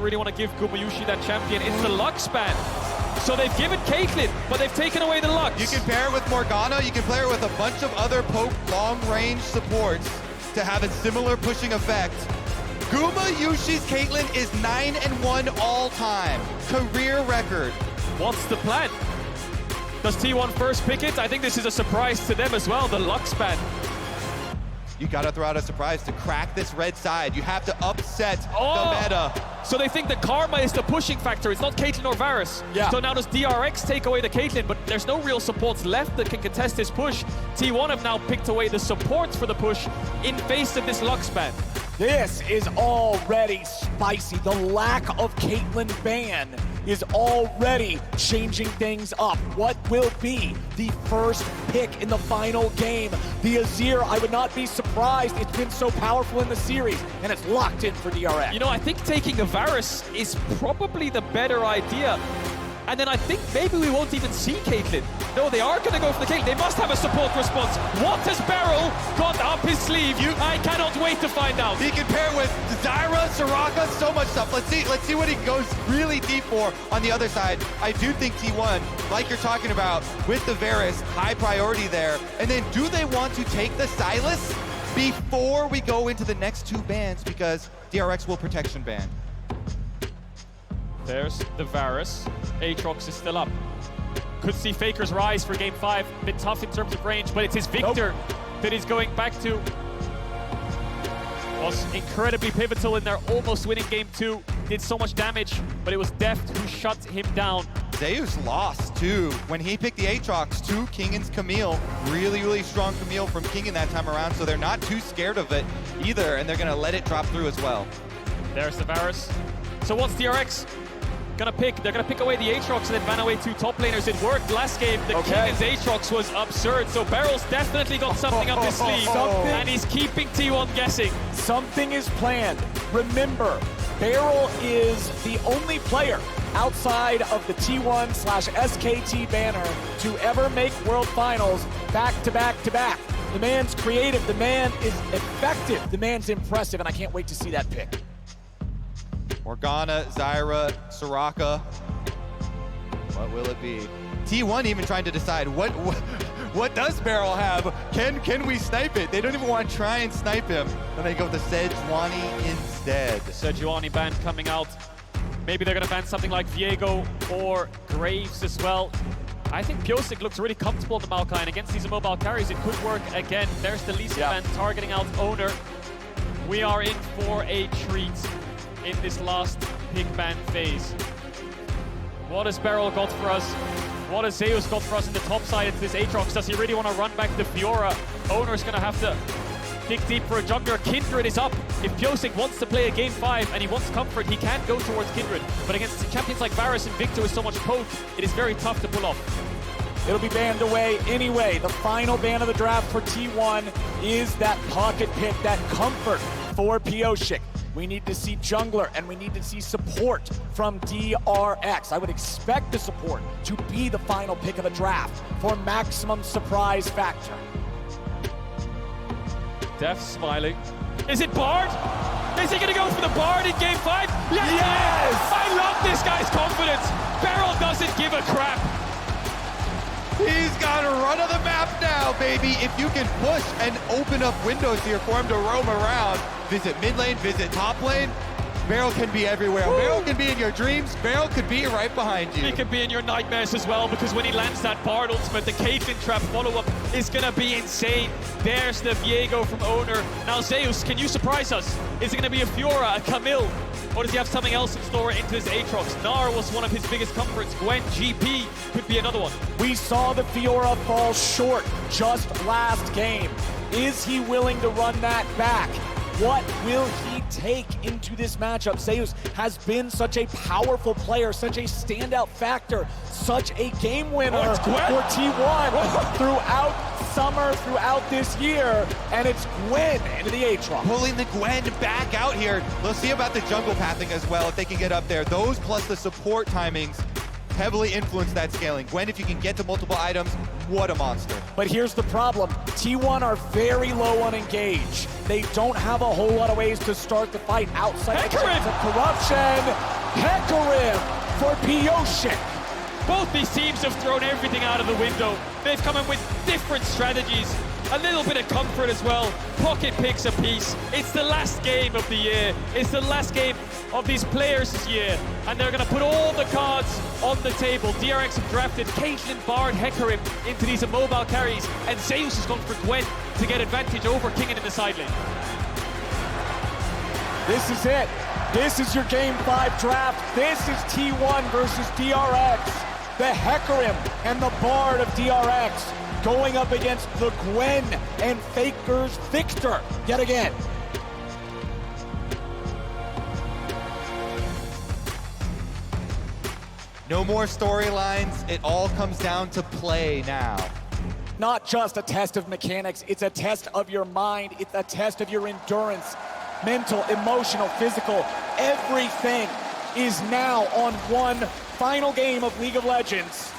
really want to give Gumayushi that champion. It's the Lux ban. So they've given Caitlyn, but they've taken away the Lux. You can pair it with Morgana, you can pair it with a bunch of other poke long-range supports to have a similar pushing effect. Gumayushi's Caitlyn is 9-1 all-time, career record. What's the plan? Does T1 first pick it? I think this is a surprise to them as well, the Lux ban. You gotta throw out a surprise to crack this red side. You have to upset the meta. So they think the Karma is the pushing factor. It's not Caitlyn or Varus. Yeah. So now does DRX take away the Caitlyn, but there's no real supports left that can contest this push. T1 have now picked away the supports for the push in face of this Lux ban. This is already spicy. The lack of Caitlyn ban is already changing things up. What will be the first pick in the final game? The Azir, I would not be surprised. It's been so powerful in the series, and it's locked in for DRX. You know, I think taking a Varus is probably the better idea. And then I think maybe we won't even see Caitlyn. No, they are going to go for the Caitlyn. They must have a support response. What has Beryl got up his sleeve? I cannot wait to find out. He can pair with Zyra, Soraka, so much stuff. Let's see what he goes really deep for on the other side. I do think T1, like you're talking about, with the Varus, high priority there. And then do they want to take the Sylas before we go into the next two bans? Because DRX will protection ban. There's the Varus. Aatrox is still up. Could see Faker's rise for game 5. Bit tough in terms of range, but it's his Victor that he's going back to. Was incredibly pivotal in their almost winning game 2. Did so much damage, but it was Deft who shut him down. Zeus lost too. When he picked the Aatrox to Kingan's Camille, really strong Camille from Kingan that time around, so they're not too scared of it either, and they're gonna let it drop through as well. There's the Varus. So what's DRX gonna pick? They're gonna pick away the Aatrox and then ban away 2 top laners. It worked last game. The Kingan's Aatrox was absurd, so Beryl's definitely got something up his sleeve, and he's keeping T1 guessing. Something is planned. Remember, Beryl is the only player outside of the T1/SKT banner to ever make World Finals back to back to back. The man's creative, the man is effective, the man's impressive, and I can't wait to see that pick. Morgana, Zyra, Soraka. What will it be? T1 even trying to decide what does Beryl have? Can we snipe it? They don't even want to try and snipe him. Then they go with the Sejuani instead. The Sejuani ban coming out. Maybe they're gonna ban something like Viego or Graves as well. I think Pyosik looks really comfortable in the Maokai, and against these mobile carries, it could work again. There's the Lee Sin ban targeting out Owner. We are in for a treat in this last pick ban phase. What has Beryl got for us? What has Zeus got for us in the top side into this Aatrox? Does he really want to run back to Fiora? Owner's going to have to dig deep for a jungler. Kindred is up. If Pyosik wants to play a game 5 and he wants comfort, he can go towards Kindred. But against champions like Varus and Victor with so much poke, it is very tough to pull off. It'll be banned away anyway. The final ban of the draft for T1 is that pocket pick, that comfort for Pyosik. We need to see jungler, and we need to see support from DRX. I would expect the support to be the final pick of the draft for maximum surprise factor. Def smiling. Is it Bard? Is he gonna go for the Bard in game 5? Yes! I love this guy's confidence. Beryl doesn't give a crap. He's got a run of the map now, baby. If you can push and open up windows here for him to roam around, visit mid lane, visit top lane, Beryl can be everywhere. Woo! Beryl can be in your dreams. Beryl could be right behind you. He can be in your nightmares as well, because when he lands that Bard ultimate, the Caitlyn trap follow-up is gonna be insane. There's the Viego from Owner. Now Zeus, can you surprise us? Is it gonna be a Fiora, a Camille? Or does he have something else in store into his Aatrox? Gnar was one of his biggest comforts. Gwen, GP could be another one. We saw the Fiora fall short just last game. Is he willing to run that back? What will he take into this matchup? Zeus has been such a powerful player, such a standout factor, such a game winner for T1 throughout summer, throughout this year, and it's Gwen into the Aatrox. Pulling the Gwen back out here. We'll see about the jungle pathing as well if they can get up there. Those plus the support timings heavily influence that scaling. Gwen, if you can get to multiple items, what a monster. But here's the problem. T1 are very low on engage. They don't have a whole lot of ways to start the fight outside of the chance of corruption. Hecarim for Piosic. Both these teams have thrown everything out of the window. They've come in with different strategies, a little bit of comfort as well. Pocket picks apiece. It's the last game of the year. It's the last game of these players' year. And they're going to put all the cards on the table. DRX have drafted Caitlyn, Bard, Hecarim into these immobile carries. And Zeus has gone for Gwen to get advantage over Kingen in the side lane. This is it. This is your Game 5 draft. This is T1 versus DRX. The Hecarim and the Bard of DRX going up against the Gwen and Faker's Victor yet again. No more storylines. It all comes down to play now. Not just a test of mechanics, it's a test of your mind. It's a test of your endurance, mental, emotional, physical. Everything is now on one final game of League of Legends.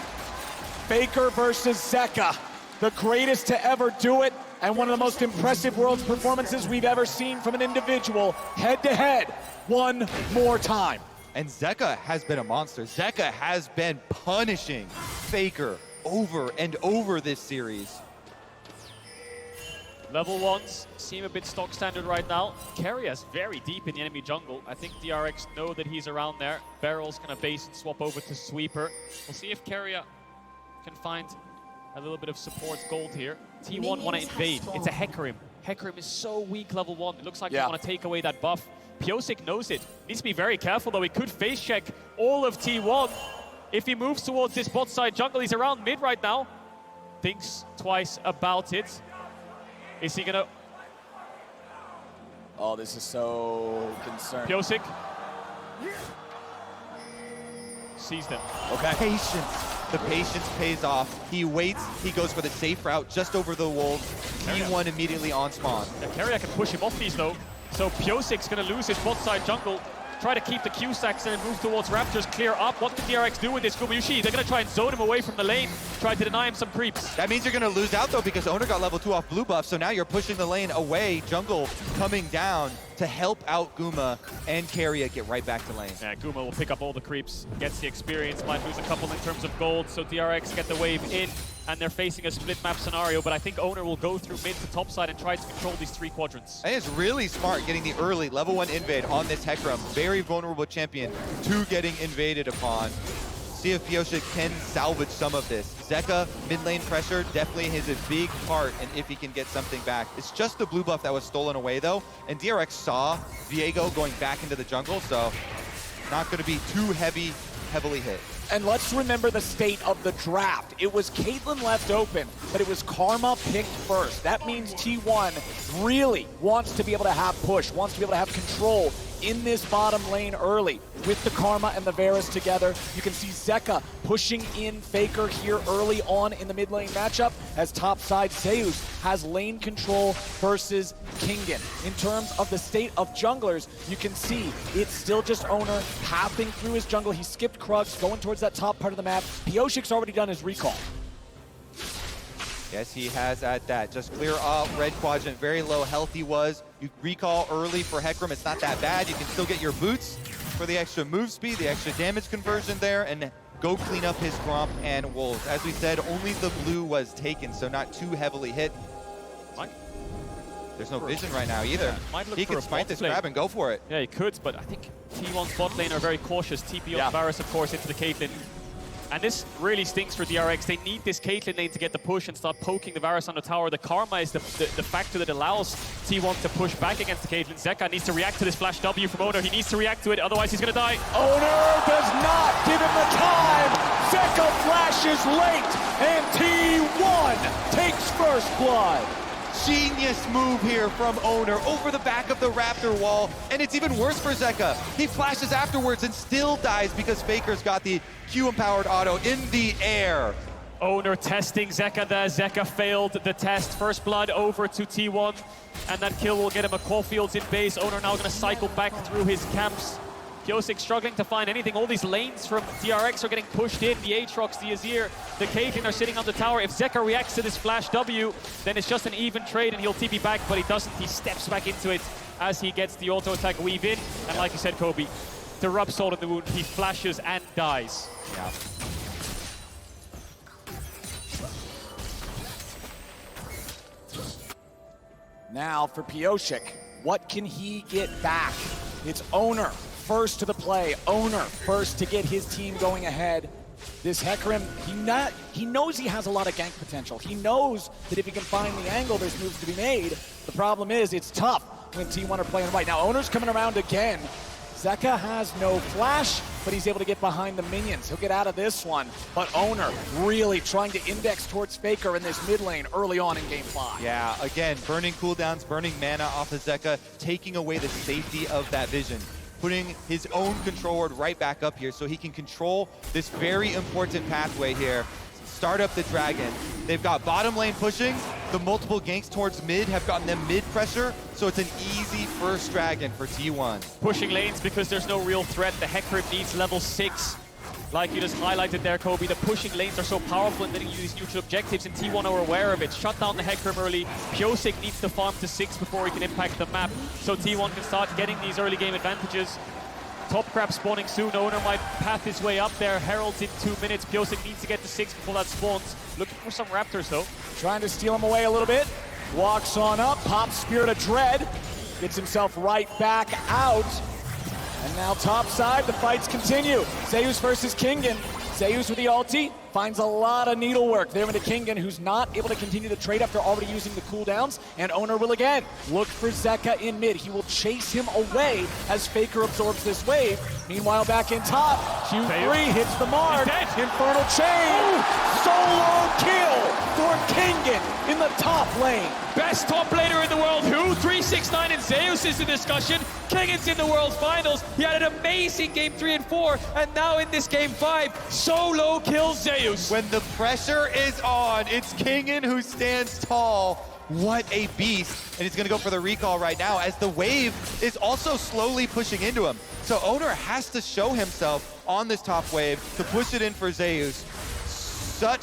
Faker versus Zeka, the greatest to ever do it, and one of the most impressive Worlds performances we've ever seen from an individual, head-to-head, one more time. And Zeka has been a monster. Zeka has been punishing Faker over and over this series. Level 1s seem a bit stock standard right now. Keria very deep in the enemy jungle. I think DRX know that he's around there. Barrel's gonna base and swap over to Sweeper. We'll see if Keria can find a little bit of support gold here. T1 want to invade. It's a Hecarim. Hecarim is so weak level 1. It looks like they want to take away that buff. Piosic knows it. Needs to be very careful though. He could face check all of T1. If he moves towards this bot side jungle, he's around mid right now. Thinks twice about it. Is he gonna... Oh, this is so concerning. Piosic sees them. Okay. Patience. The patience pays off. He waits. He goes for the safe route just over the wolves. T1 immediately on spawn. Yeah, Keria can push him off these though. So Piosic's gonna lose his bot side jungle. Try to keep the Q stacks and move towards Raptors, clear up. What can DRX do with this? Gumayushi, they're gonna try and zone him away from the lane, try to deny him some creeps. That means you're gonna lose out though, because Owner got level 2 off blue buff, so now you're pushing the lane away. Jungle coming down to help out Guma, and Keria get right back to lane. Yeah, Guma will pick up all the creeps, gets the experience, might lose a couple in terms of gold, so DRX get the wave in, and they're facing a split map scenario, but I think Owner will go through mid to top side and try to control these 3 quadrants. I think it's really smart getting the early level 1 invade on this Hecarim. Very vulnerable champion to getting invaded upon. See if Piosic can salvage some of this. Zeka, mid lane pressure, definitely has a big part in if he can get something back. It's just the blue buff that was stolen away though, and DRX saw Viego going back into the jungle, so not going to be too heavily hit. And let's remember the state of the draft. It was Caitlyn left open, but it was Karma picked first. That means T1 really wants to be able to have push, wants to be able to have control in this bottom lane early. With the Karma and the Varus together, you can see Zeka pushing in Faker here early on in the mid lane matchup, as topside Zeus has lane control versus Kingen. In terms of the state of junglers, you can see it's still just Owner pathing through his jungle. He skipped Krugs, going towards that top part of the map. Piosic's already done his recall. Yes, he has at that. Just clear up red quadrant. Very low health he was. You recall early for Hecarim. It's not that bad. You can still get your boots for the extra move speed, the extra damage conversion there, and go clean up his Gromp and Wolves. As we said, only the blue was taken, so not too heavily hit. There's no vision right now either. He can smite this grab and go for it. Yeah, he could, but I think T1's bot lane are very cautious. TP on Varus, of course, into the Caitlyn. And this really stinks for DRX. They need this Caitlyn lane to get the push and start poking the Varus on the tower. The Karma is the factor that allows T1 to push back against the Caitlyn. Zeka needs to react to this flash W from Owner. He needs to react to it, otherwise he's going to die. Owner does not give him the time. Zeka flashes late, and T1 takes first blood. Genius move here from Owner over the back of the Raptor wall, and it's even worse for Zeka. He flashes afterwards and still dies because Faker's got the Q-empowered auto in the air. Owner testing Zeka there. Zeka failed the test. First blood over to T1, and that kill will get him a Caulfield's in base. Owner now going to cycle back through his camps. Piosic struggling to find anything. All these lanes from DRX are getting pushed in. The Aatrox, the Azir, the Caitlyn are sitting on the tower. If Zeka reacts to this flash W, then it's just an even trade and he'll TP back, but he doesn't. He steps back into it as he gets the auto attack weave in. And like you said, Kobe, to rub salt in the wound. He flashes and dies. Yeah. Now for Piosik, what can he get back? It's Owner first to the play. Owner first to get his team going ahead. This Hecarim, he knows he has a lot of gank potential. He knows that if he can find the angle, there's moves to be made. The problem is, it's tough when T1 are playing right. Now, Owner's coming around again. Zeka has no flash, but he's able to get behind the minions. He'll get out of this one, but Owner really trying to index towards Faker in this mid lane early on in game 5. Yeah, again, burning cooldowns, burning mana off of Zeka, taking away the safety of that vision, putting his own control ward right back up here so he can control this very important pathway here. Start up the dragon. They've got bottom lane pushing. The multiple ganks towards mid have gotten them mid pressure, so it's an easy first dragon for T1. Pushing lanes because there's no real threat. The Hecarim needs level 6. Like you just highlighted there, Kobe, the pushing lanes are so powerful in getting you these neutral objectives, and T1 are aware of it. Shut down the Hecarim early. Piosik needs to farm to 6 before he can impact the map, so T1 can start getting these early game advantages. Top crab spawning soon. Owner might path his way up there. Herald's in 2 minutes. Piosik needs to get to 6 before that spawns. Looking for some Raptors though. Trying to steal him away a little bit. Walks on up, pops Spirit of Dread. Gets himself right back out. And now top side, the fights continue. Zeus versus Kingen. Zeus with the ulti, finds a lot of needlework there into Kingen, who's not able to continue the trade after already using the cooldowns, and Owner will again look for Zeka in mid. He will chase him away as Faker absorbs this wave. Meanwhile, back in top, Q3 hits the mark. Infernal Chain, solo kill for Kingen in the top lane. Best top laner in the world, who? 369 and Zeus is the discussion. Kingen's in the World Finals. He had an amazing game 3 and 4, and now in this game 5, solo kills Zeus. When the pressure is on, it's Kingen who stands tall. What a beast. And he's gonna go for the recall right now as the wave is also slowly pushing into him. So Owner has to show himself on this top wave to push it in for Zeus. Such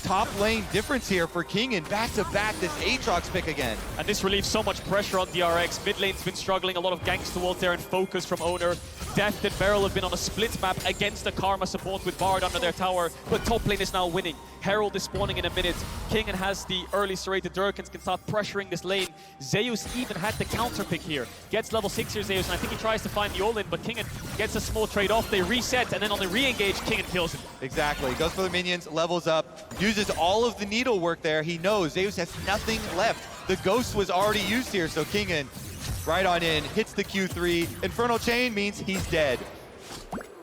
top lane difference here for Kingen. Back to back, this Aatrox pick again. And this relieves so much pressure on DRX. Mid lane's been struggling, a lot of ganks towards there and focus from Owner. Deft and Beryl have been on a split map against the Karma support with Bard under their tower, but top lane is now winning. Herald is spawning in a minute. Kingen has the early serrated Durkins, can start pressuring this lane. Zeus even had the counter pick here. Gets level 6 here, Zeus, and I think he tries to find the all-in, but Kingen gets a small trade off. They reset, and then on the re-engage, Kingen kills him. Exactly, goes for the minions, levels up, uses all of the needle work there. He knows Zeus has nothing left. The ghost was already used here, so Kingen right on in, hits the Q3. Infernal Chain means he's dead.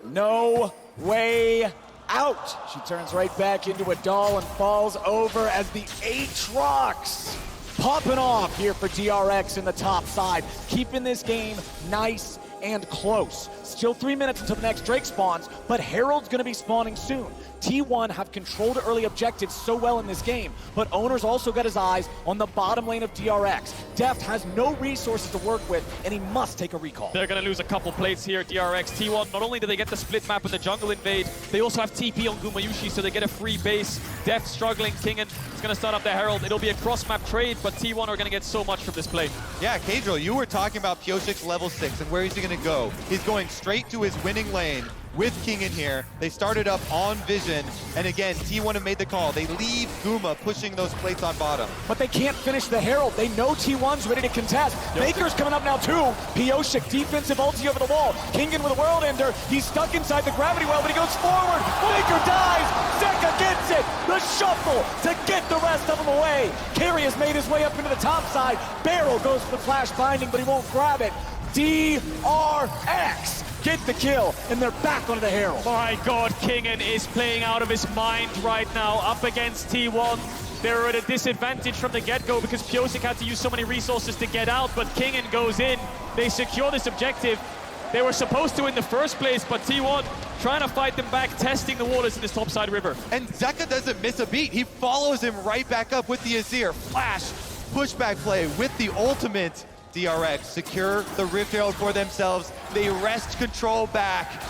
No way out. She turns right back into a doll and falls over as the Aatrox popping off here for DRX in the top side, keeping this game nice and close. Still 3 minutes until the next Drake spawns, but Herald's gonna be spawning soon. T1 have controlled early objectives so well in this game, but Owner's also got his eyes on the bottom lane of DRX. Deft has no resources to work with, and he must take a recall. They're going to lose a couple plates here, DRX. T1, not only do they get the split map and the jungle invade, they also have TP on Gumayushi, so they get a free base. Deft struggling, Kingen is going to start up the Herald. It'll be a cross-map trade, but T1 are going to get so much from this play. Yeah, Kadril, you were talking about Piosik's level 6 and where is he going to go. He's going straight to his winning lane with Kingen here. They started up on Vision, and again, T1 have made the call. They leave Guma pushing those plates on bottom. But they can't finish the Herald. They know T1's ready to contest. Baker's coming up now too. Piosik, defensive ulti over the wall. Kingen with a World Ender. He's stuck inside the gravity well, but he goes forward. Baker dies. Zeka gets it. The shuffle to get the rest of them away. Carry has made his way up into the top side. Beryl goes for the flash binding, but he won't grab it. DRX get the kill, and they're back onto the Herald. My God, Kingen is playing out of his mind right now up against T1. They're at a disadvantage from the get-go because Piosik had to use so many resources to get out, but Kingen goes in. They secure this objective. They were supposed to in the first place, but T1 trying to fight them back, testing the waters in this topside river. And Zeka doesn't miss a beat. He follows him right back up with the Azir. Flash, pushback play with the ultimate. DRX secure the Rift Herald for themselves. They wrest control back.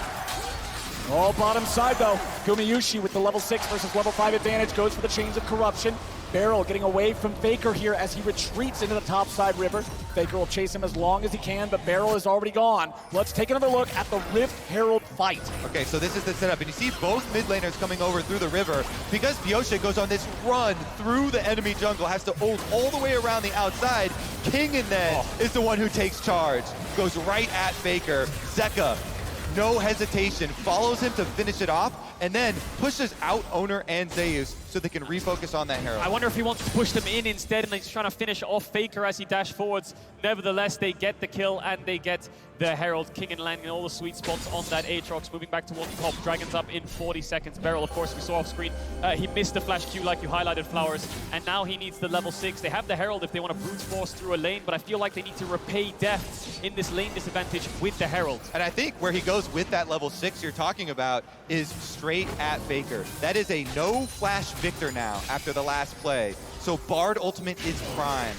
All bottom side though. Gumayushi with the level 6 versus level 5 advantage goes for the Chains of Corruption. Beryl getting away from Faker here as he retreats into the top side river. Faker will chase him as long as he can, but Barrel is already gone. Let's take another look at the Rift Herald fight. Okay, so this is the setup, and you see both mid laners coming over through the river. Because Pyosik goes on this run through the enemy jungle, has to ult all the way around the outside. Kingen then is the one who takes charge, goes right at Faker. Zeka, no hesitation, follows him to finish it off, and then pushes out Owner and Zeus so they can refocus on that Herald. I wonder if he wants to push them in instead, and he's trying to finish off Faker as he dashed forwards. Nevertheless, they get the kill, and they get the Herald. Kingen landing in all the sweet spots on that Aatrox, moving back towards top. Dragons up in 40 seconds. Barrel, of course, we saw off screen. He missed the flash Q like you highlighted, Flowers, and now he needs the level 6. They have the Herald if they want to brute force through a lane, but I feel like they need to repay death in this lane disadvantage with the Herald. And I think where he goes with that level 6 you're talking about is straight at Faker. That is a no flash victor now after the last play. So Bard ultimate is prime.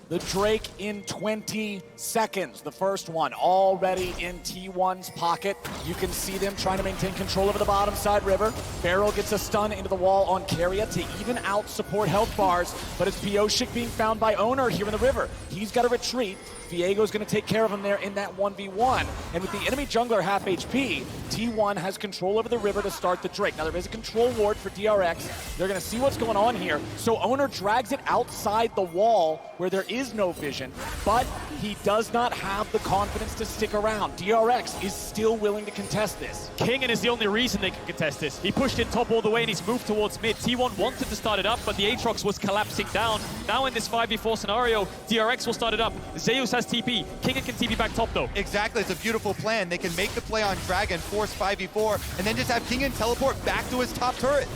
The Drake in 20 seconds. The first one already in T1's pocket. You can see them trying to maintain control over the bottom side river. Barrel gets a stun into the wall on Carrier to even out support health bars, but it's Pyosik being found by Owner here in the river. He's got to retreat. Viego's going to take care of him there in that 1v1. And with the enemy jungler half HP, T1 has control over the river to start the Drake. Now there is a control ward for DRX. They're going to see what's going on here. So Owner drags it outside the wall where there is no vision, but he does not have the confidence to stick around. DRX is still willing to contest this. Kingen is the only reason they can contest this. He pushed in top all the way and he's moved towards mid. T1 wanted to start it up, but the Aatrox was collapsing down. Now in this 5v4 scenario, DRX will start it up. Zeus has TP. Kingen can TP back top though. Exactly, it's a beautiful plan. They can make the play on Dragon, force 5v4, and then just have Kingen teleport back to his top turret.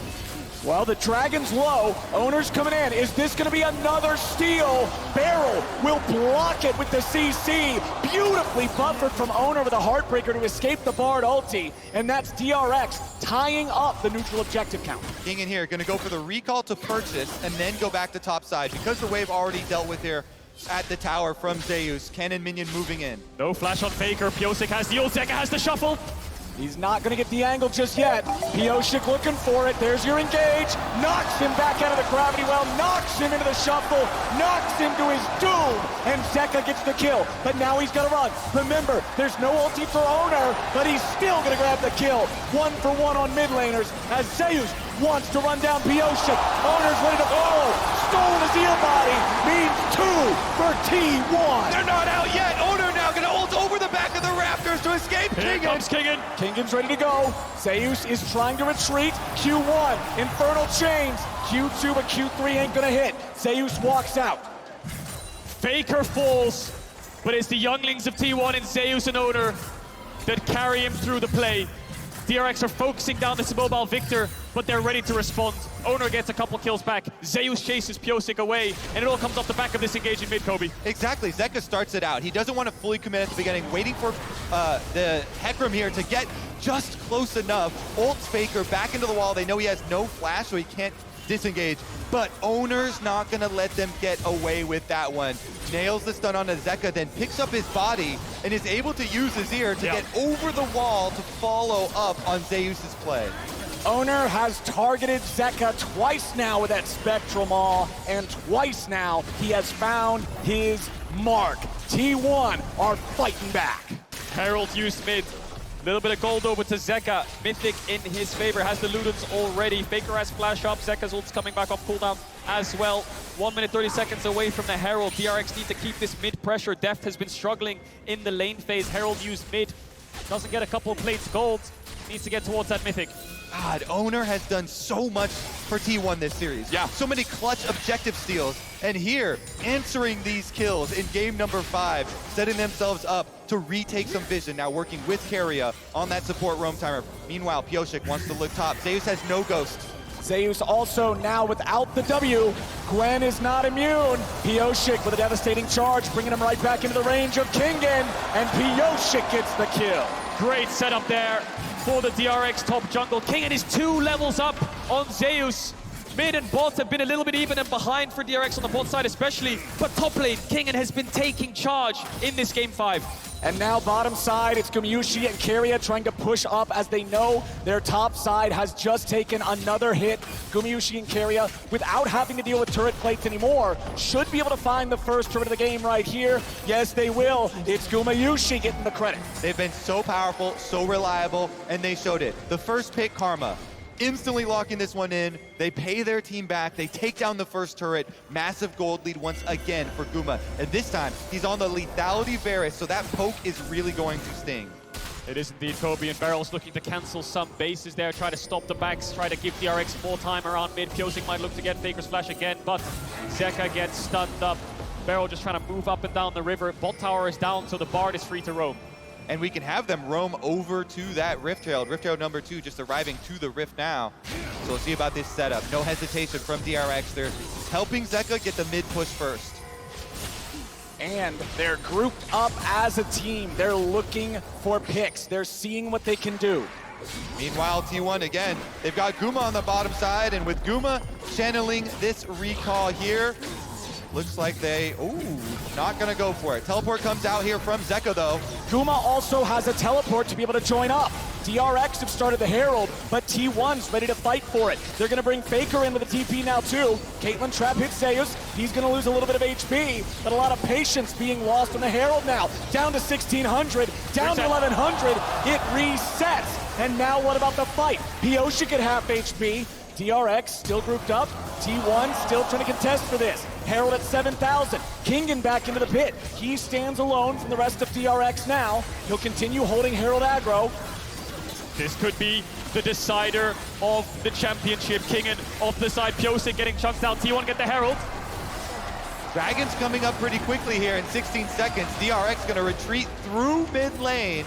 Well, the Dragon's low. Owner's coming in. Is this going to be another steal? Barrel will block it with the CC. Beautifully buffered from Owner with a Heartbreaker to escape the Bard ulti. And that's DRX tying up the neutral objective count. Kingen here, going to go for the recall to purchase and then go back to top side. Because the wave already dealt with here at the tower from Zeus. Cannon minion moving in. No flash on Faker. Pyosik has the ult. Zeka has the shuffle. He's not going to get the angle just yet. Pyosik looking for it. There's your engage. Knocks him back out of the gravity well. Knocks him into the shuffle. Knocks him to his doom. And Zeka gets the kill. But now he's got to run. Remember, there's no ulti for Owner, but he's still going to grab the kill. 1-for-1 on mid laners as Zeus wants to run down Pyosik. Owner's ready to follow. Stolen his eel body means 2 for T1. They're not out yet. Owner now going to ult over the back of the Raptors to escape Here Kingen. comes Kingen. Kingen's ready to go. Zeus is trying to retreat. Q1, Infernal Chains. Q2, but Q3 ain't gonna hit. Zeus walks out. Faker falls, but it's the younglings of T1 and Zeus and Owner that carry him through the play. DRX are focusing down this mobile Victor, but they're ready to respond. Owner gets a couple kills back. Zeus chases Pyosik away, and it all comes off the back of this engage in mid, Kobe. Exactly, Zeka starts it out. He doesn't want to fully commit at the beginning, waiting for the Hecarim here to get just close enough. Ults Faker back into the wall. They know he has no flash, so he can't disengage. But Owner's not going to let them get away with that one. Nails the stun onto Zeka, then picks up his body and is able to use his ear to get over the wall to follow up on Zeus's play. Owner has targeted Zeka twice now with that Spectral Maw, and twice now he has found his mark. T1 are fighting back. Herald used mid. Little bit of gold over to Zeka. Mythic in his favor, has the Ludens already. Faker has flash up. Zeka's ult's coming back off cooldown as well. 1 minute 30 seconds away from the Herald. DRX need to keep this mid pressure. Deft has been struggling in the lane phase. Herald used mid. Doesn't get a couple of plates gold. Needs to get towards that Mythic. God, Owner has done so much for T1 this series. Yeah. So many clutch objective steals. And here, answering these kills in game number 5, setting themselves up to retake some vision. Now working with Keria on that support roam timer. Meanwhile, Pyosik wants to look top. Zeus has no ghost. Zeus also now without the W. Gwen is not immune. Pyosik with a devastating charge, bringing him right back into the range of Kingen. And Pyosik gets the kill. Great setup there for the DRX top jungle. Kingen is 2 levels up on Zeus. Mid and bot have been a little bit even and behind for DRX on the bot side especially, but top lane, Kingen has been taking charge in this game 5. And now bottom side, it's Gumayusi and Keria trying to push up as they know their top side has just taken another hit. Gumayusi and Keria, without having to deal with turret plates anymore, should be able to find the first turret of the game right here. Yes, they will. It's Gumayusi getting the credit. They've been so powerful, so reliable, and they showed it. The first pick, Karma, instantly locking this one in. They pay their team back. They take down the first turret. Massive gold lead once again for Guma. And this time, he's on the lethality Varus, so that poke is really going to sting. It is indeed Kobe, and Barrel's looking to cancel some bases there, try to stop the backs, try to give DRX more time around mid. Pyosik might look to get Faker's flash again, but Zeka gets stunned up. Barrel just trying to move up and down the river. Bot tower is down, so the Bard is free to roam. And we can have them roam over to that Rift Herald. Rift Herald number 2 just arriving to the Rift now. So we'll see about this setup. No hesitation from DRX. They're helping Zeka get the mid push first. And they're grouped up as a team. They're looking for picks. They're seeing what they can do. Meanwhile, T1 again, they've got Guma on the bottom side, and with Guma channeling this recall here, looks like they, not gonna go for it. Teleport comes out here from Zeka though. Guma also has a teleport to be able to join up. DRX have started the Herald, but T1's ready to fight for it. They're gonna bring Faker in with a TP now too. Caitlyn trap hits Zeus. He's gonna lose a little bit of HP, but a lot of patience being lost on the Herald now. Down to 1600, down to 1100. It resets. And now what about the fight? Pyosik at half HP. DRX still grouped up. T1 still trying to contest for this. Herald at 7,000. Kingen back into the pit. He stands alone from the rest of DRX now. He'll continue holding Herald aggro. This could be the decider of the championship. Kingen off the side, Pyosik getting chunked out. T1 get the Herald. Dragon's coming up pretty quickly here in 16 seconds. DRX gonna retreat through mid lane.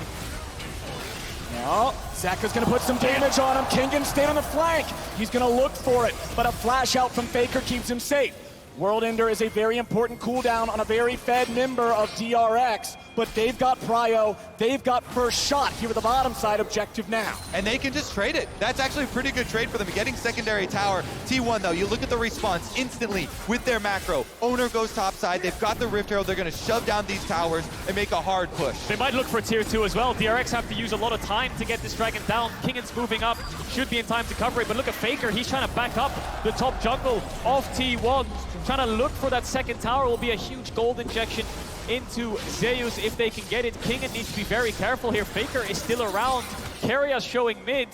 No, Zeka's gonna put some damage on him. Kingen stayed on the flank. He's gonna look for it, but a flash out from Faker keeps him safe. World Ender is a very important cooldown on a very fed member of DRX, but they've got prio, they've got first shot here at the bottom side objective now. And they can just trade it. That's actually a pretty good trade for them. Getting secondary tower. T1 though, you look at the response instantly with their macro. Owner goes top side, they've got the Rift Herald, they're gonna shove down these towers and make a hard push. They might look for tier 2 as well. DRX have to use a lot of time to get this dragon down. Kingen's moving up, should be in time to cover it, but look at Faker, he's trying to back up the top jungle of T1. Trying to look for that second tower will be a huge gold injection into Zeus if they can get it. Kingen needs to be very careful here. Faker is still around. Keria showing mid.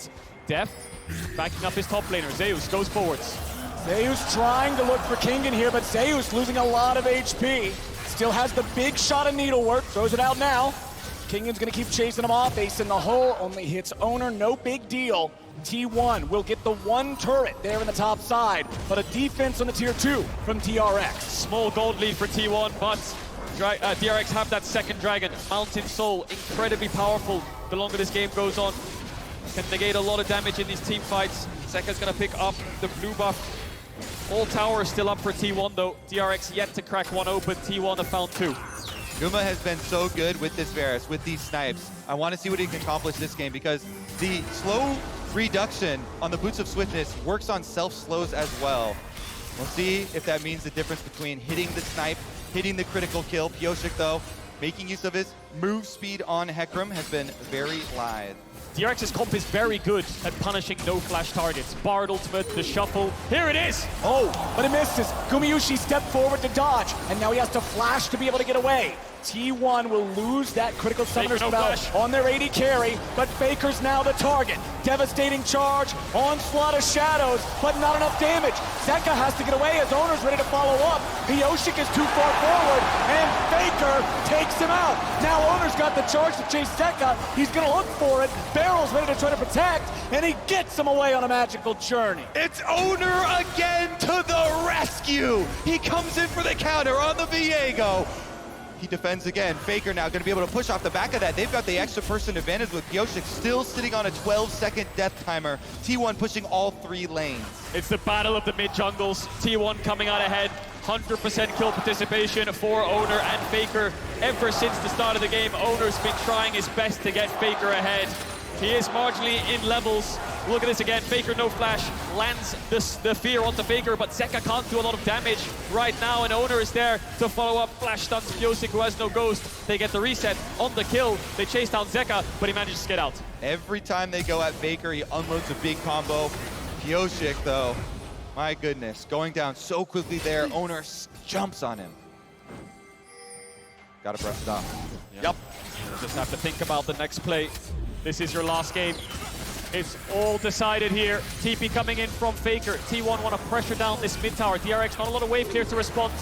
Def backing up his top laner. Zeus goes forwards. Zeus trying to look for Kingen here, but Zeus losing a lot of HP. Still has the big shot of needlework, throws it out now. Kingen's gonna keep chasing him off. Ace in the hole, only hits Owner, no big deal. T1 will get the one turret there in the top side, but a defense on the tier 2 from DRX. Small gold lead for T1, but DRX have that second dragon. Mountain Soul, incredibly powerful the longer this game goes on. Can negate a lot of damage in these team fights. Zeka's gonna pick up the blue buff. All towers still up for T1 though. DRX yet to crack one open. T1 have found 2. Guma has been so good with this Varus, with these snipes. I want to see what he can accomplish this game because the slow reduction on the Boots of Swiftness works on self-slows as well. We'll see if that means the difference between hitting the snipe, hitting the critical kill. Pyosik, though, making use of his move speed on Hecarim has been very lithe. DRX's comp is very good at punishing no-flash targets. Bard ultimate, the shuffle. Here it is! Oh, but it misses. Gumayusi stepped forward to dodge, and now he has to flash to be able to get away. T1 will lose that critical summoner spell on their AD carry, but Faker's now the target. Devastating charge, onslaught of shadows, but not enough damage. Zeka has to get away as Owner's ready to follow up. Pyosik is too far forward, and Faker takes him out. Now Owner's got the charge to chase Zeka. He's gonna look for it. Barrel's ready to try to protect, and he gets him away on a magical journey. It's Owner again to the rescue. He comes in for the counter on the Viego. He defends again. Faker now going to be able to push off the back of that. They've got the extra person advantage with Pyosik still sitting on a 12-second death timer. T1 pushing all 3 lanes. It's the battle of the mid-jungles. T1 coming out ahead. 100% kill participation for Owner and Faker. Ever since the start of the game, Owner's been trying his best to get Faker ahead. He is marginally in levels, Look at this again. Faker, no flash, lands the fear onto Faker, but Zeka can't do a lot of damage right now, and Owner is there to follow up. Flash stuns Pyosik, who has no ghost. They get the reset on the kill. They chase down Zeka, but he manages to get out. Every time they go at Faker, he unloads a big combo. Pyosik, though, my goodness, going down so quickly there. Owner jumps on him. Gotta brush it off. Yep. You just have to think about the next play. This is your last game. It's all decided here. TP coming in from Faker. T1 want to pressure down this mid tower. DRX, not a lot of wave clear to respond.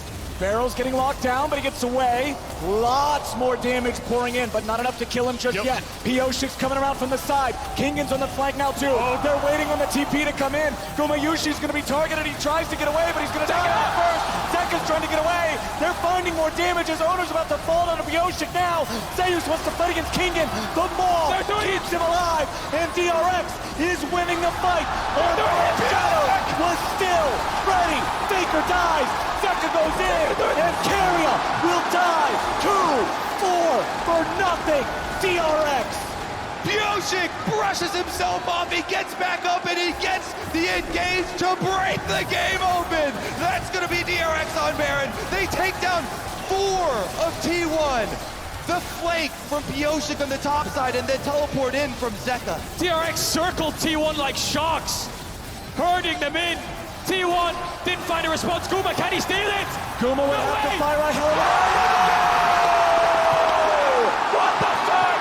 Barrel's getting locked down, but he gets away. Lots more damage pouring in, but not enough to kill him just yet. Pyosik's coming around from the side. Kingan's on the flank now too. They're waiting on the TP to come in. Gumayushi's gonna be targeted. He tries to get away, but he's gonna take it out first. Zeka's trying to get away. They're finding more damage as Owner's about to fall onto Pyosik now. Zeus wants to fight against Kingan. The maul keeps him alive, and DRX is winning the fight. Shadow was still ready. Faker dies. Zeka goes in, and Keria will die. 2-4 for nothing. DRX. Pyosik brushes himself off, he gets back up, and he gets the engage to break the game open. That's gonna be DRX on Baron. They take down 4 of T1. The flank from Pyosik on the top side, and then teleport in from Zeka. DRX circled T1 like sharks, herding them in. T1 didn't find a response. Guma, can he steal it? Guma will have to fire a hell. What the fuck?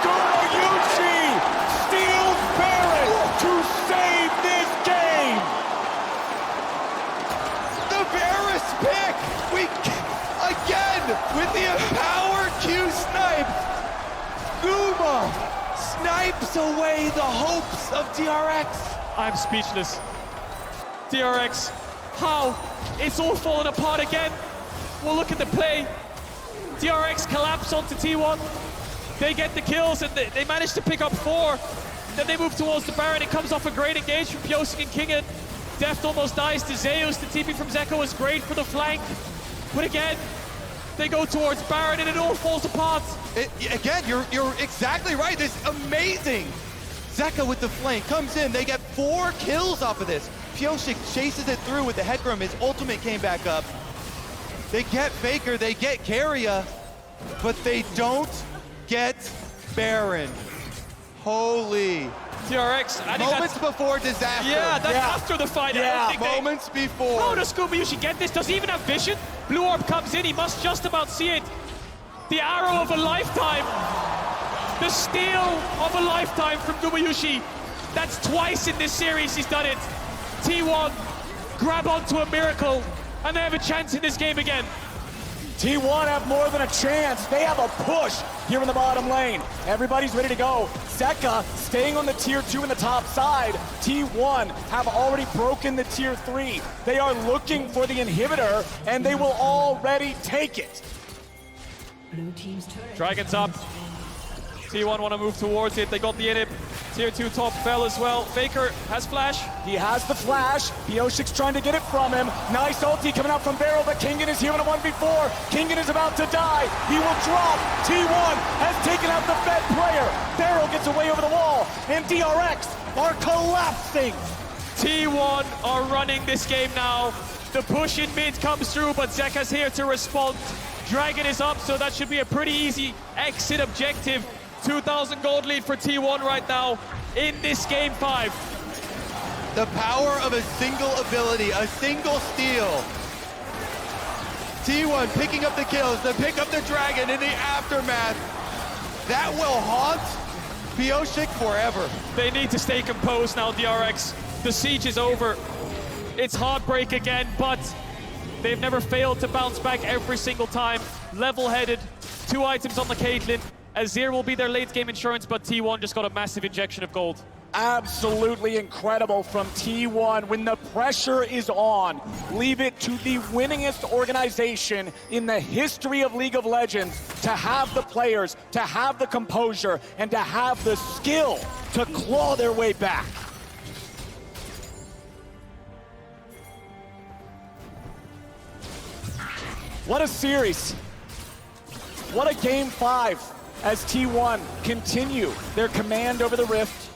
Gumayushi steals Baron to save this game. The Varus pick! Again, with the power Q snipe, Guma snipes away the hopes of DRX. I'm speechless. DRX, how? It's all falling apart again. Well, look at the play. DRX collapse onto T1. They get the kills, and they manage to pick up 4. Then they move towards the Baron. It comes off a great engage from Pyosik and Kingan. Deft almost dies to Zeus. The TP from Zeka was great for the flank. But again, they go towards Baron, and it all falls apart. Again, you're exactly right. This is amazing. Zeka with the flank comes in. They get 4 kills off of this. Pyosik chases it through with the Headroom. His ultimate came back up. They get Faker, they get Keria, but they don't get Baron. Holy. DRX, I think moments before disaster. Yeah, that's after the fight. Yeah, moments before. How does Gumayushi get this? Does he even have vision? Blue Orb comes in, he must just about see it. The arrow of a lifetime. The steal of a lifetime from Gumayushi. That's twice in this series he's done it. T1 grab onto a miracle, and they have a chance in this game again. T1 have more than a chance. They have a push here in the bottom lane. Everybody's ready to go. Zeka staying on the tier 2 in the top side. T1 have already broken the tier 3. They are looking for the inhibitor, and they will already take it. Blue team's turret. Dragon's up. T1 want to move towards it. They got the inhib. Tier 2 top fell as well. Faker has flash. He has the flash. Pyosik's trying to get it from him. Nice ulti coming out from Barrel, but Kingan is here in a 1v4. Kingan is about to die. He will drop. T1 has taken out the Fed player. Barrel gets away over the wall, and DRX are collapsing. T1 are running this game now. The push in mid comes through, but Zeka's here to respond. Dragon is up, so that should be a pretty easy exit objective. 2,000 gold lead for T1 right now in this game 5. The power of a single ability, a single steal. T1 picking up the kills, to pick up the Dragon in the aftermath. That will haunt Pyosik forever. They need to stay composed now, DRX. The siege is over. It's heartbreak again, but they've never failed to bounce back every single time. Level-headed, 2 items on the Caitlyn. Azir will be their late-game insurance, but T1 just got a massive injection of gold. Absolutely incredible from T1. When the pressure is on, leave it to the winningest organization in the history of League of Legends to have the players, to have the composure, and to have the skill to claw their way back. What a series. What a game 5 as T1 continue their command over the Rift.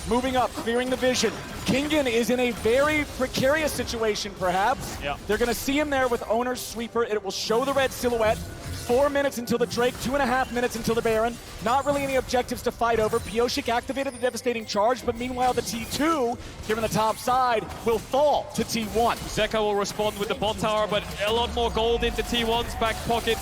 moving up, clearing the vision. Kingen is in a very precarious situation, perhaps. Yeah. They're gonna see him there with Owner's sweeper. It will show the red silhouette. 4 minutes until the Drake, 2.5 minutes until the Baron. Not really any objectives to fight over. Pyosik activated the devastating charge, but meanwhile the T2 here on the top side will fall to T1. Zeka will respond with the bot tower, but a lot more gold into T1's back pocket.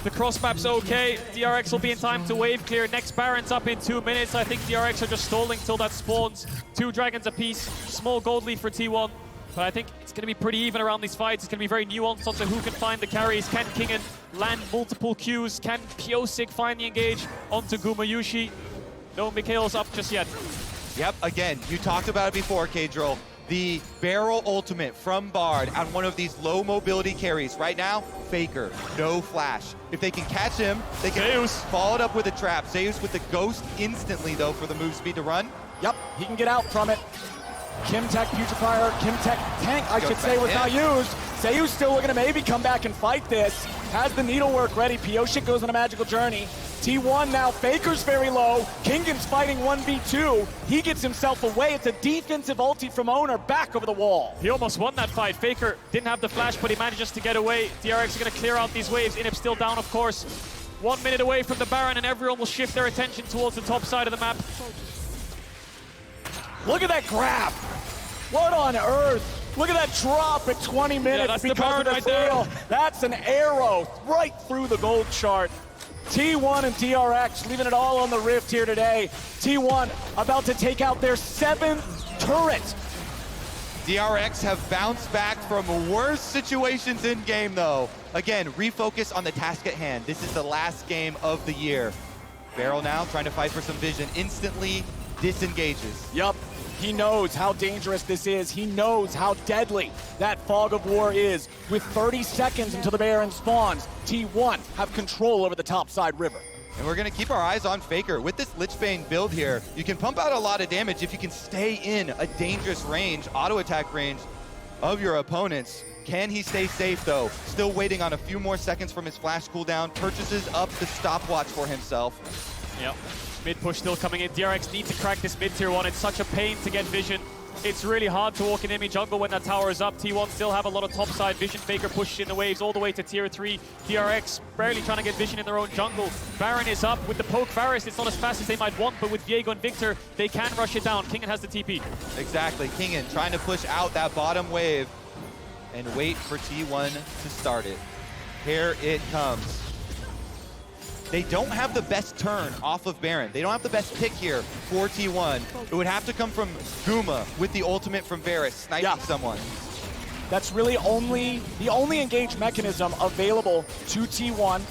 The cross map's okay. DRX will be in time to wave clear. Next Baron's up in 2 minutes. I think DRX are just stalling till that spawns. 2 dragons apiece. Small gold lead for T1. But I think it's going to be pretty even around these fights. It's going to be very nuanced onto who can find the carries. Can Kingen land multiple Qs? Can Pyosik find the engage onto Gumayushi? No Mikhail's up just yet. Yep, again, you talked about it before, K-Drill. The barrel ultimate from Bard on one of these low mobility carries. Right now, Faker, no flash. If they can catch him, they can Zeus. follow it up with a trap. Zeus with the ghost instantly, though, for the move speed to run. Yep, he can get out from it. Kimtech Putrefier, Kimtech Tank, I should say, was not used. Zeus still looking to maybe come back and fight this. Has the needlework ready. Pyosik goes on a magical journey. T1 now, Faker's very low. Kingen's fighting 1v2. He gets himself away. It's a defensive ulti from Owner back over the wall. He almost won that fight. Faker didn't have the flash, but he manages to get away. DRX are going to clear out these waves. Inhib still down, of course. 1 minute away from the Baron, and everyone will shift their attention towards the top side of the map. Look at that grab. What on earth? Look at that drop at 20 minutes that's the because Baron of the right there. fail. That's an arrow right through the gold chart. T1 and DRX leaving it all on the rift here today. T1 about to take out their 7th turret. DRX have bounced back from worse situations in game, though. Again, refocus on the task at hand. This is the last game of the year. Barrel now trying to fight for some vision. Instantly disengages. Yup. He knows how dangerous this is. He knows how deadly that fog of war is. With 30 seconds until the Baron spawns, T1 have control over the topside river. And we're going to keep our eyes on Faker. With this Lichbane build here, you can pump out a lot of damage if you can stay in a dangerous range, auto attack range of your opponents. Can he stay safe, though? Still waiting on a few more seconds from his flash cooldown. Purchases up the stopwatch for himself. Yep. Mid push still coming in. DRX need to crack this mid tier 1. It's such a pain to get vision. It's really hard to walk in enemy jungle when that tower is up. T1 still have a lot of topside vision. Faker pushes in the waves all the way to tier 3. DRX barely trying to get vision in their own jungle. Baron is up with the poke Varus. It's not as fast as they might want, but with Viego and Victor, they can rush it down. Kingen has the TP. Exactly. Kingen trying to push out that bottom wave and wait for T1 to start it. Here it comes. They don't have the best turn off of Baron. They don't have the best pick here for T1. It would have to come from Guma with the ultimate from Varus, sniping someone. That's really the only engage mechanism available to T1.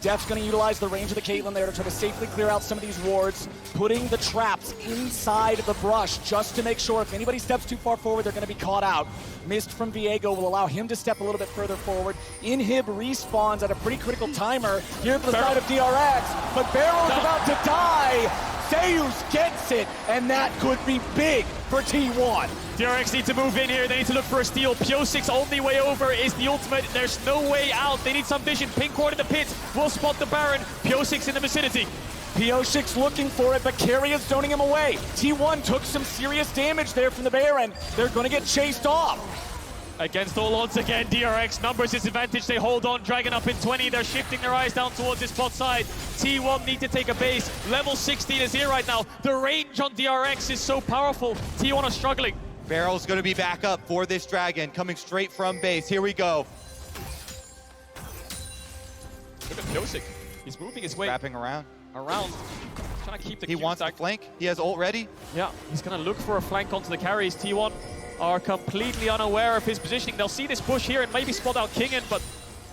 Def's going to utilize the range of the Caitlyn there to try to safely clear out some of these wards, putting the traps inside the brush just to make sure if anybody steps too far forward, they're going to be caught out. Mist from Viego will allow him to step a little bit further forward. Inhib respawns at a pretty critical timer here for the side of DRX, but Barrel's about to die. Zeus gets it, and that could be big for T1. DRX need to move in here. They need to look for a steal. Pyosik's only way over is the ultimate. There's no way out. They need some vision. Pink ward in the pit will spot the Baron. Pyosik's in the vicinity. Pyosik's looking for it, but Carry is zoning him away. T1 took some serious damage there from the Baron. They're going to get chased off. Against all odds again, DRX numbers disadvantage. They hold on, Dragon up in 20. They're shifting their eyes down towards this bot side. T1 need to take a base. Level 16 is here right now. The range on DRX is so powerful. T1 are struggling. Barrel's going to be back up for this Dragon, coming straight from base. Here we go. Look at Pyosik. He's moving his way Wrapping around. Trying to keep the He wants to flank. He has ult ready. Yeah, he's going to look for a flank onto the carries. T1 are completely unaware of his positioning. They'll see this push here and maybe spot out Kingen, but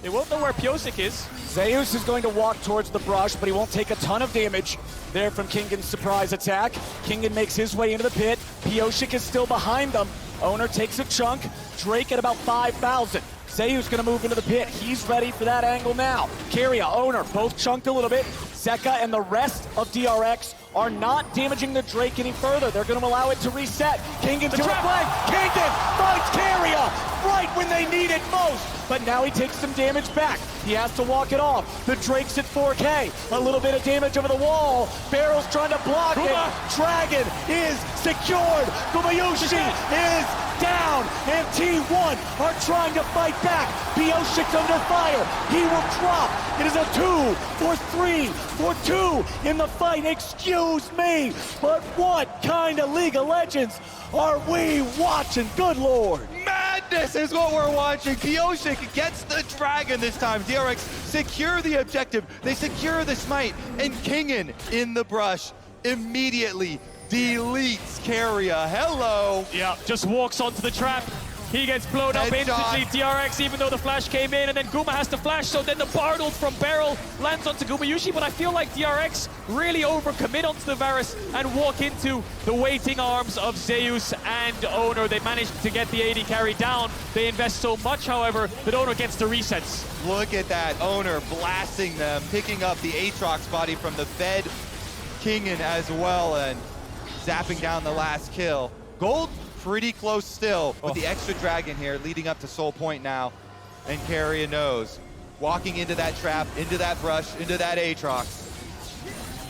they won't know where Pyosik is. Zeus is going to walk towards the brush, but he won't take a ton of damage there from Kingen's surprise attack. Kingen makes his way into the pit. Pyosik is still behind them. Owner takes a chunk. Drake at about 5,000. Zeus gonna move into the pit. He's ready for that angle now. Keria, Owner, both chunked a little bit. Zeka and the rest of DRX are not damaging the Drake any further. They're going to allow it to reset. Kingan's doing flank. Kingan finds Carrier right when they need it most. But now he takes some damage back. He has to walk it off. The Drake's at 4K. A little bit of damage over the wall. Barrel's trying to block it. Dragon is secured. Gumayushi is down. And T1 are trying to fight back. Pioshik's under fire. He will drop. It is a 2 for 3 for 2 in the fight. Excuse me, but what kind of League of Legends are we watching? Good Lord. Madness is what we're watching. Pioshik gets the dragon this time. DRX secure the objective. They secure the smite. And Kingan in the brush immediately deletes Carrier. Hello. Yeah, just walks onto the trap. He gets blown up instantly. DRX, even though the flash came in, and then Guma has to flash, so then the Bartle from Beryl lands onto Gumayushi, but I feel like DRX really overcommit onto the Varus and walk into the waiting arms of Zeus and Owner. They managed to get the AD carry down. They invest so much, however, that Owner gets the resets. Look at that. Owner blasting them, picking up the Aatrox body from the Fed Kingan as well, and zapping down the last kill. Gold pretty close still with the extra dragon here leading up to Soul Point now. And Carrier knows. Walking into that trap, into that brush, into that Aatrox.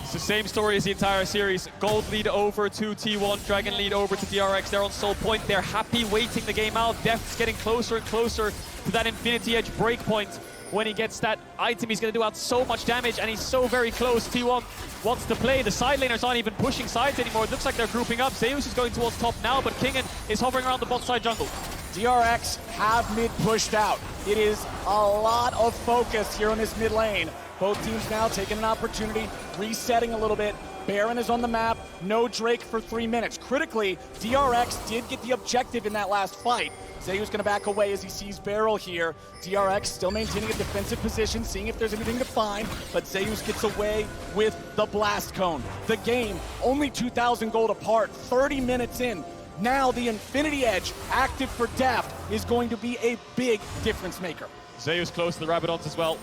It's the same story as the entire series. Gold lead over to T1, Dragon lead over to DRX. They're on Soul Point. They're happy waiting the game out. Death's getting closer and closer to that Infinity Edge breakpoint. When he gets that item, he's going to do out so much damage, and he's so very close. T1 wants to play. The side laners aren't even pushing sides anymore. It looks like they're grouping up. Zeus is going towards top now, but Kingan is hovering around the bot side jungle. DRX have mid pushed out. It is a lot of focus here in this mid lane. Both teams now taking an opportunity, resetting a little bit. Baron is on the map, no Drake for 3 minutes. Critically, DRX did get the objective in that last fight. Zeus gonna back away as he sees Beryl here. DRX still maintaining a defensive position, seeing if there's anything to find, but Zeus gets away with the blast cone. The game, only 2,000 gold apart, 30 minutes in. Now the Infinity Edge, active for Daft, is going to be a big difference maker. Zeus close to the Rabadons as well.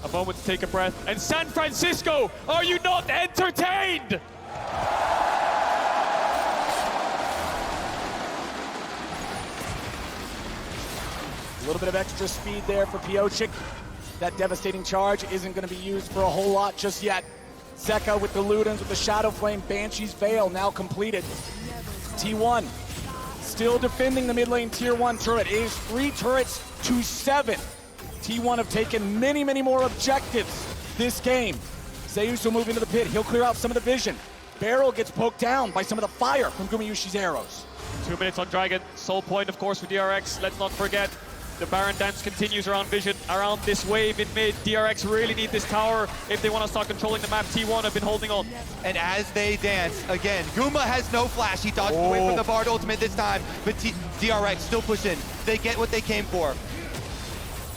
A moment to take a breath. And San Francisco, are you not entertained? A little bit of extra speed there for Pioshik. That devastating charge isn't going to be used for a whole lot just yet. Zeka with the Ludens, with the Shadow Flame, Banshee's Veil now completed. T1 still defending the mid lane tier 1 turret. It is 3 turrets to 7. T1 have taken many, many more objectives this game. Zeus will move into the pit. He'll clear out some of the vision. Beryl gets poked down by some of the fire from Gumayushi's arrows. 2 minutes on Dragon. Soul Point, of course, for DRX. Let's not forget, the Baron dance continues around Vision, around this wave in mid. DRX really need this tower if they want to start controlling the map. T1 have been holding on. And as they dance, again, Guma has no flash. He dodged away from the Bard ultimate this time, but DRX still push in. They get what they came for.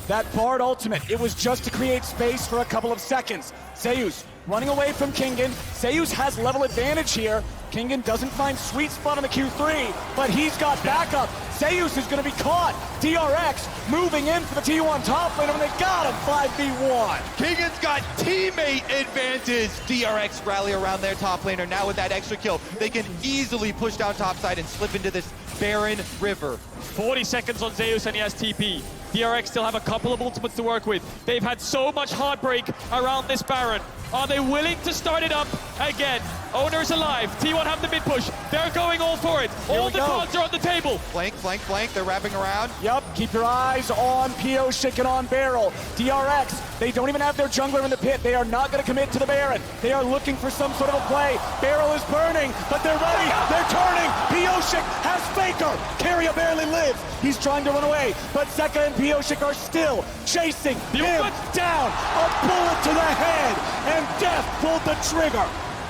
That Bard ultimate, it was just to create space for a couple of seconds. Zeus running away from Kingan. Zeus has level advantage here. Kingan doesn't find sweet spot on the Q3, but he's got backup. Zeus is going to be caught. DRX moving in for the T1 top laner, and they got him 5v1. Kingan's got teammate advantage. DRX rally around their top laner. Now with that extra kill, they can easily push down topside and slip into this barren river. 40 seconds on Zeus and he has TP. DRX still have a couple of ultimates to work with. They've had so much heartbreak around this Baron. Are they willing to start it up again? Owner's alive. T1 have the mid push. They're going all for it. All the cards are on the table. Flank, flank, flank. They're wrapping around. Yep, keep your eyes on Pioshik and on Beryl. DRX, they don't even have their jungler in the pit. They are not going to commit to the Baron. They are looking for some sort of a play. Beryl is burning, but they're ready. They're turning. Pioshik has Faker. Carrier barely lives. He's trying to run away, but Zeka and Pioshik are still chasing him down. A bullet to the head, and Death pulled the trigger.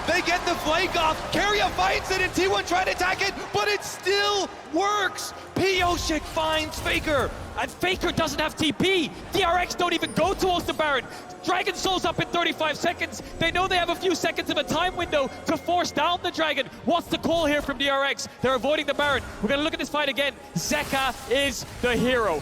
They get the flank off. Carrier fights it, and T1 try to attack it, but it still works. Pioshik finds Faker. And Faker doesn't have TP. DRX don't even go towards the Baron. Dragon Soul's up in 35 seconds. They know they have a few seconds of a time window to force down the Dragon. What's the call here from DRX? They're avoiding the Baron. We're going to look at this fight again. Zeka is the hero.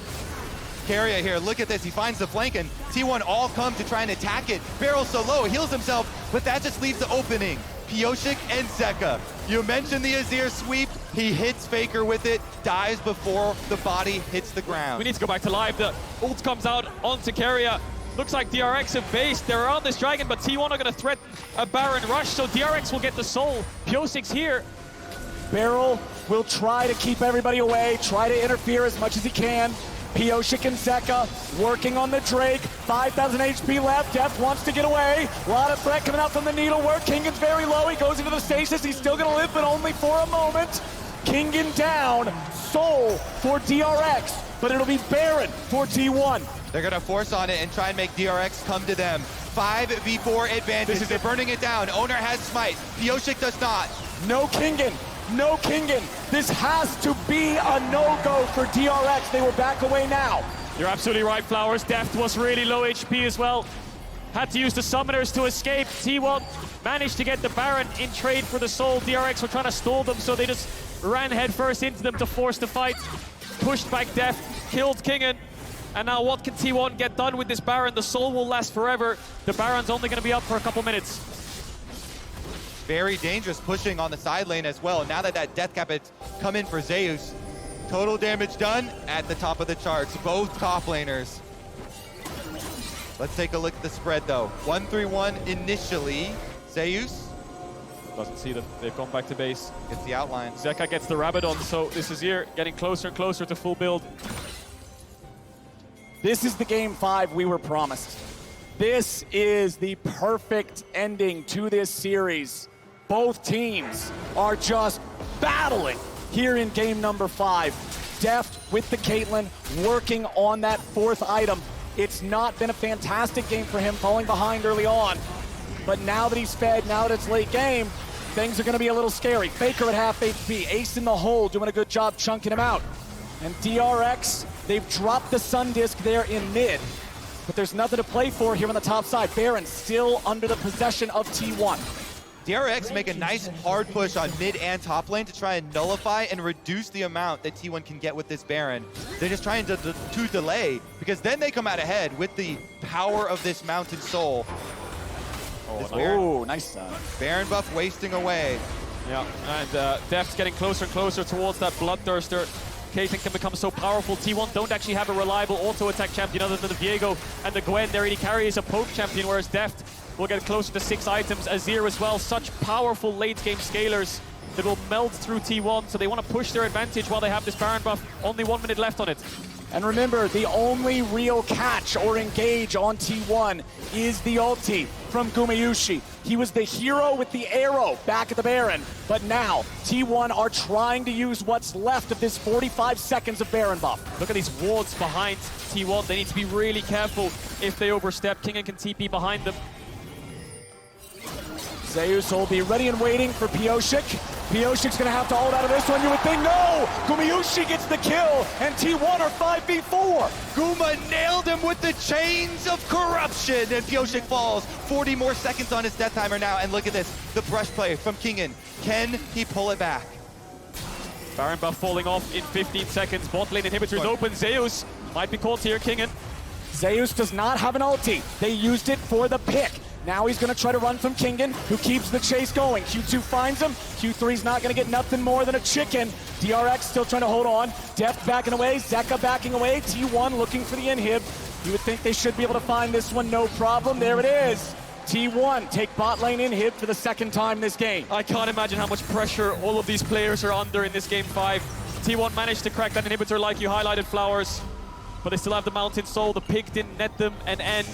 Keria here, look at this, he finds the flank, and T1 all come to try and attack it. Barrel's so low, heals himself, but that just leaves the opening. Pyosik and Zeka. You mentioned the Azir sweep, he hits Faker with it, dies before the body hits the ground. We need to go back to live. The ult comes out onto Keria. Looks like DRX have based. They're around this dragon, but T1 are going to threaten a Baron rush, so DRX will get the soul. Pyosik's here. Beryl will try to keep everybody away, try to interfere as much as he can. Pyosik and Zeka working on the Drake. 5,000 HP left. Deft wants to get away. A lot of threat coming out from the needlework. Kingan's very low. He goes into the stasis. He's still going to live, but only for a moment. Kingan down. Soul for DRX, but it'll be Baron for T1. They're gonna force on it and try and make DRX come to them. 5v4 advantage, they're burning it down. Owner has smite, Pyosik does not. No Kingan, no Kingan. This has to be a no-go for DRX. They will back away now. You're absolutely right, Flowers. Deft was really low HP as well. Had to use the summoners to escape. T1 managed to get the Baron in trade for the soul. DRX were trying to stall them, so they just ran headfirst into them to force the fight. Pushed back Deft, killed Kingan. And now what can T1 get done with this Baron? The soul will last forever. The Baron's only going to be up for a couple minutes. Very dangerous pushing on the side lane as well. Now that death cap has come in for Zeus. Total damage done at the top of the charts. Both top laners. Let's take a look at the spread though. 1-3-1 initially. Zeus Doesn't see them. They've gone back to base. gets the outline. Zeka gets the Rabadon, so this is here getting closer and closer to full build. This is the game 5 we were promised. This is the perfect ending to this series. Both teams are just battling here in game number 5. Deft with the Caitlyn working on that 4th item. It's not been a fantastic game for him, falling behind early on. But now that he's fed, now that it's late game, things are going to be a little scary. Faker at half HP, Ace in the hole, doing a good job chunking him out. And DRX, they've dropped the Sun Disc there in mid, but there's nothing to play for here on the top side. Baron still under the possession of T1. DRX make a nice hard push on mid and top lane to try and nullify and reduce the amount that T1 can get with this Baron. They're just trying to delay, because then they come out ahead with the power of this Mountain Soul. Oh, nice. Baron buff wasting away. Yeah, and Deft's getting closer and closer towards that Bloodthirster. Caitlyn can become so powerful. T1 don't actually have a reliable auto-attack champion other than the Viego and the Gwen. Their AD carry is a poke champion, whereas Deft will get closer to 6 items. Azir as well, such powerful late-game scalers that will melt through T1, so they want to push their advantage while they have this Baron buff. Only 1 minute left on it. And remember, the only real catch or engage on T1 is the ulti from Gumayushi. He was the hero with the arrow back at the Baron, but now T1 are trying to use what's left of this 45 seconds of Baron buff. Look at these wards behind T1. They need to be really careful if they overstep. Kingan can TP behind them. Zeus will be ready and waiting for Pyosik. Pyosik's gonna have to ult out of this one, you would think. No! Gumayushi gets the kill, and T1 are 5v4. Guma nailed him with the chains of corruption, and Pyosik falls. 40 more seconds on his death timer now, and look at this, the brush play from Kingan. Can he pull it back? Baron buff falling off in 15 seconds. Bot lane inhibitors open. Zeus might be caught here, Kingan. Zeus does not have an ulti. They used it for the pick. Now he's going to try to run from Kingan, who keeps the chase going. Q2 finds him. Q3's not going to get nothing more than a chicken. DRX still trying to hold on. Deft backing away. Zeka backing away. T1 looking for the inhib. You would think they should be able to find this one, no problem. There it is. T1 take bot lane inhib for the 2nd time this game. I can't imagine how much pressure all of these players are under in this game 5. T1 managed to crack that inhibitor like you highlighted, Flowers. But they still have the Mountain Soul. The pick didn't net them an end.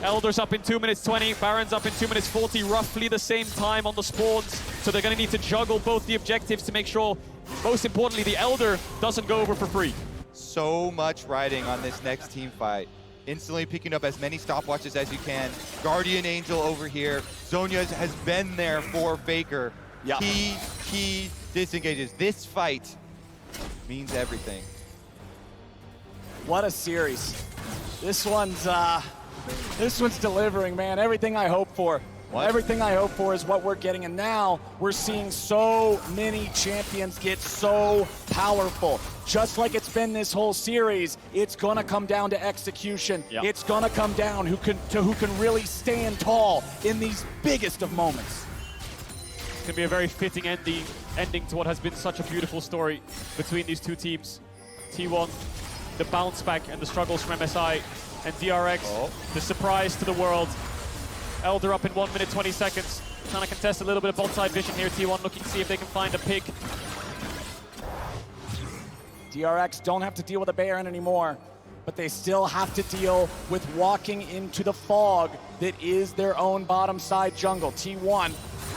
Elder's up in 2 minutes 20, Baron's up in 2 minutes 40, roughly the same time on the spawns. So they're going to need to juggle both the objectives to make sure, most importantly, the Elder doesn't go over for free. So much riding on this next team fight. Instantly picking up as many stopwatches as you can. Guardian Angel over here. Zhonya has been there for Faker. Yeah. He disengages. This fight means everything. What a series. This one's delivering, man. Everything I hoped for. What? Everything I hope for is what we're getting, and now we're seeing so many champions get so powerful. Just like it's been this whole series, it's gonna come down to execution. Yeah. It's gonna come down who can really stand tall in these biggest of moments. It's going to be a very fitting ending to what has been such a beautiful story between these two teams. T1, the bounce back and the struggles from MSI, and DRX, the surprise to the world. Elder up in 1 minute 20 seconds. Trying to contest a little bit of bot side vision here. T1 looking to see if they can find a pick. DRX don't have to deal with a Baron anymore, but they still have to deal with walking into the fog that is their own bottom side jungle. T1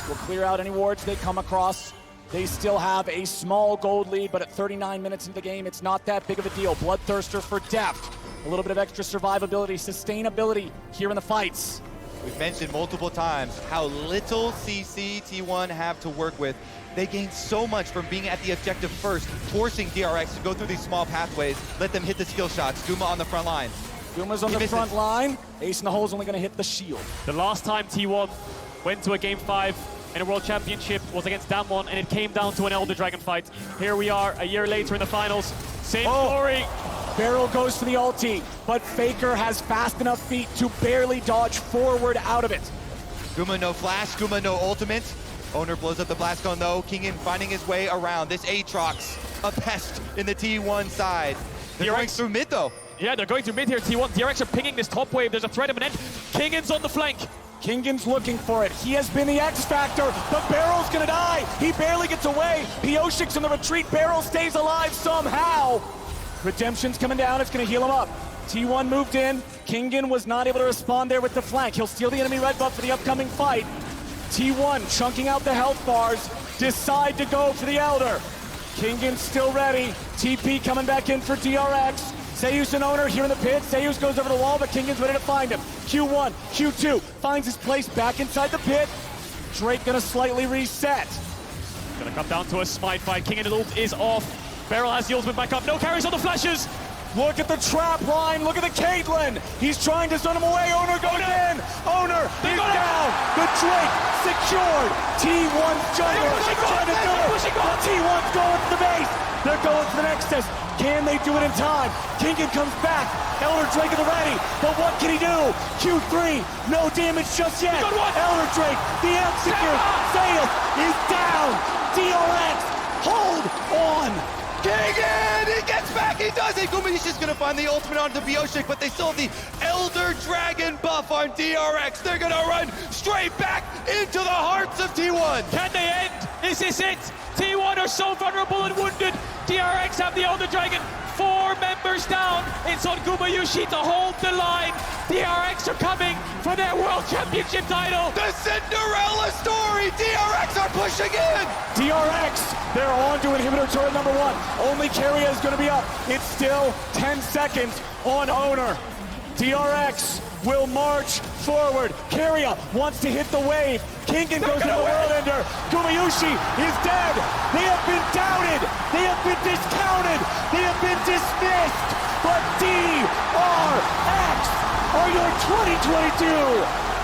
will clear out any wards they come across. They still have a small gold lead, but at 39 minutes into the game, it's not that big of a deal. Bloodthirster for depth. A little bit of extra survivability, sustainability here in the fights. We've mentioned multiple times how little CC T1 have to work with. They gain so much from being at the objective first, forcing DRX to go through these small pathways, let them hit the skill shots. Guma on the front line. Guma's on the front line. Ace in the hole is only going to hit the shield. The last time T1 went to a Game 5 in a World Championship was against Damwon, and it came down to an Elder Dragon fight. Here we are, a year later in the finals. Same story. Barrel goes for the ulti, but Faker has fast enough feet to barely dodge forward out of it. Guma no flash, Guma no ultimate. Owner blows up the blast cone though. Kingin finding his way around. This Aatrox, a pest in the T1 side. They're going through mid though. Yeah, they're going to mid here, T1. DRX are pinging this top wave. There's a threat of an end. Kingan's on the flank. Kingan's looking for it. He has been the X factor, but Barrel's gonna die. He barely gets away. Pioshik's in the retreat. Barrel stays alive somehow. Redemption's coming down. It's gonna heal him up. T1 moved in. Kingan was not able to respond there with the flank. He'll steal the enemy red buff for the upcoming fight. T1 chunking out the health bars. Decide to go for the Elder. Kingan's still ready. TP coming back in for DRX. Seiyus and Owner here in the pit. Seiyus goes over the wall, but Kingan's ready to find him. Q1, Q2 finds his place back inside the pit. Drake gonna slightly reset. Gonna come down to a smite fight. Kingan ult is off. Barrel has the ultimate back up. No carries on the flashes. Look at the trap line. Look at the Caitlyn. He's trying to zone him away. Owner goes in. Owner is down. The Drake secured. T1's jungler trying to do it. T1's going to the base. They're going for the Nexus. Can they do it in time? Kingan comes back. Elder Drake at the ready. But what can he do? Q3. No damage just yet. Elder Drake. The execute. Sayus is down. DRX. Hold on. Kingan, he gets back, he does it! Guma's just gonna find the ultimate onto Pioshik, but they still have the Elder Dragon buff on DRX. They're gonna run straight back into the hearts of T1. Can they end? Is this it? T1 are so vulnerable and wounded. DRX have the Elder Dragon. 4 members down. It's on Gumayushi to hold the line. DRX are coming for their World Championship title. The Cinderella story! DRX are pushing in! DRX, they're on to inhibitor turret number 1. Only Keria is going to be up. It's still 10 seconds on Owner. DRX will march forward. Keria wants to hit the wave. Kingan goes to the World Ender. Gumayushi is dead. They have been doubted. They have been discounted. They have been dismissed. But DRX are your 2022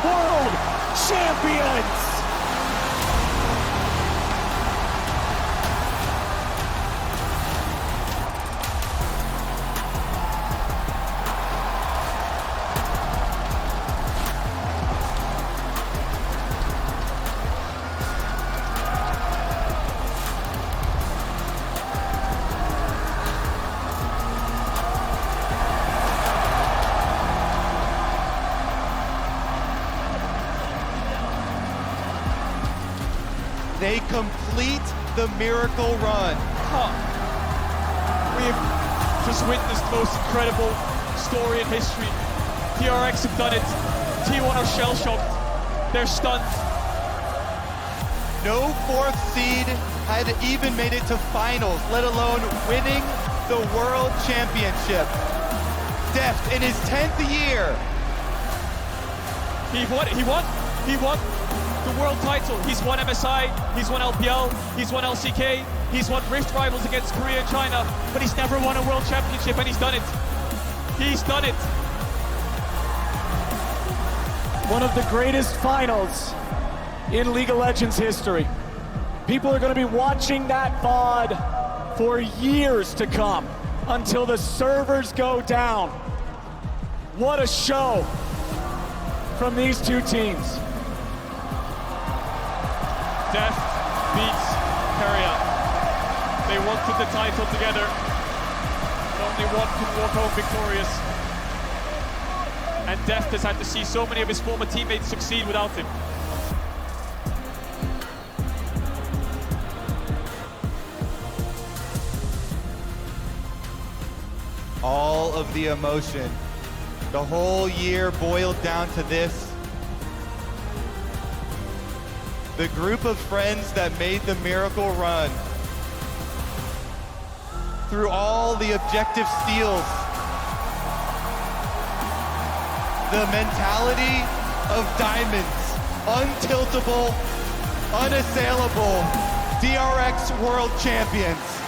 World Champions. They complete the miracle run. We've just witnessed the most incredible story in history. DRX have done it. T1 are shell-shocked. They're stunned. No 4th seed had even made it to finals, let alone winning the World Championship. Deft in his 10th year. He won the world title. He's won MSI, he's won LPL, he's won LCK, he's won Rift Rivals against Korea and China, but he's never won a world championship, and he's done it. He's done it. One of the greatest finals in League of Legends history. People are going to be watching that VOD for years to come until the servers go down. What a show from these two teams. Death beats Keria. They wanted the title together, but only one can walk home victorious. And Death has had to see so many of his former teammates succeed without him. All of the emotion, the whole year boiled down to this. The group of friends that made the miracle run through all the objective steals. The mentality of diamonds, untiltable, unassailable, DRX world champions.